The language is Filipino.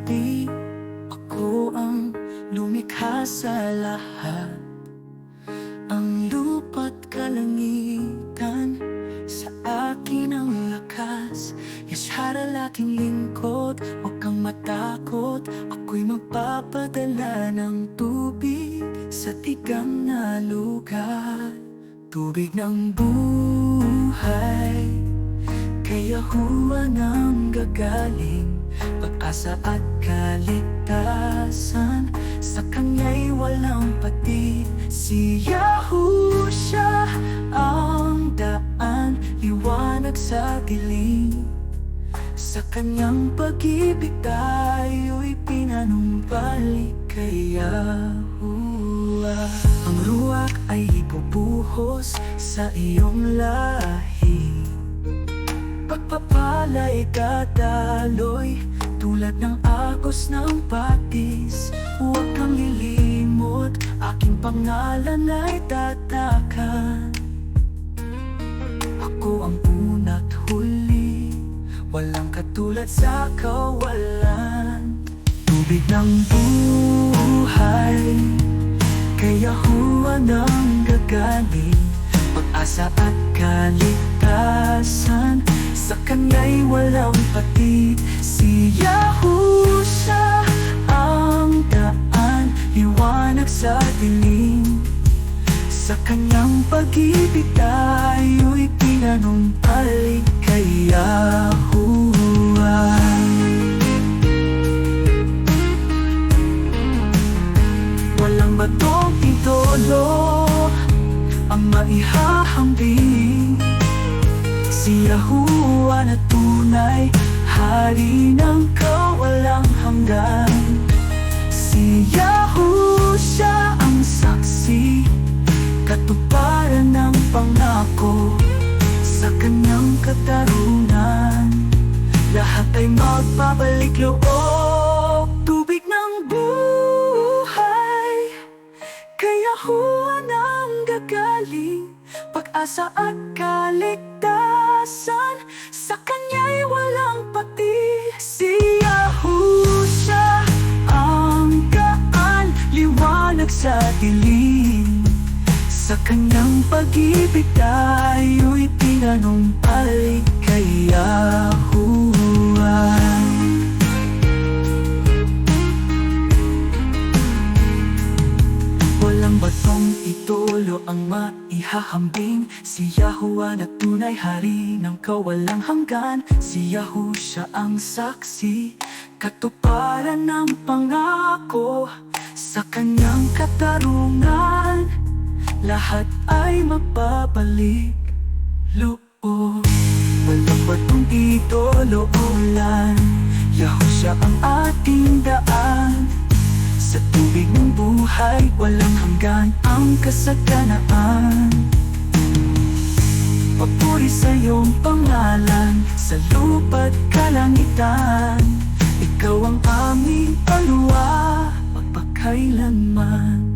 gabi, ako ang lumikha sa lahat. Ang lupa't kalangitan, sa akin ang lakas. Yashara laking lingkod, huwag kang matakot. Ako'y magpapadala ng tubig sa tigang na lugar. Tubig ng buhay, kaya huwa nang gagaling. Pag-asa at kaligtasan, sa Kanya'y walang pati. Si Yahusha ang daan, liwanag sa dilim. Sa Kanyang pag-ibig tayo'y pinanumbalik kay Yahuwah. Ang ruwak ay ibubuhos sa iyong lahi. Pagpapala'y dadaloy tulad ng agos ng patis. Huwag kang lilimot, aking pangalan ay tatakan. Ako ang una't huli, walang katulad sa kawalan. Tubig ng buhay, kaya huwa nang gagaling. Pag-asa at kaligtasan, sa Kanya'y walang pati. Si Yahusha ang daan, liwanag sa dilim. Sa Kanyang pag-ibig tayo'y pinanumbalik kay Yahuwah. Walang batong idolo ang maihahambing. Si Yahuwah na tunay, hari ng kawalang hanggan. Si Yahusha ang saksi, katuparan ng pangako. Sa Kanyang katarungan, lahat ay magbabalik loob. Tubig ng buhay, kaya huwa nang gagaling. Pag-asa at kaligtasan, sa Kanya'y walang pati. Si Yahusha ang daan, liwanag sa dilim. Sa Kanyang pag-ibig tayo'y pinanumbalik kay Yahuwah. Walang batong idolo ang maihahambing. Si Yahuwah na tunay, hari ng kawalang hanggan. Si Yahusha ang saksi, katuparan ng pangako. Sa Kanyang katarungan, lahat ay magbabalik loob. Walang batong idolo o ulan, Yahusha ang ating daan. Sa tubig ng buhay, walang hanggan ang kasaganaan. Papuri sa iyong pangalan, sa lupa't kalangitan. Ikaw ang aming alwa, magpakailanman.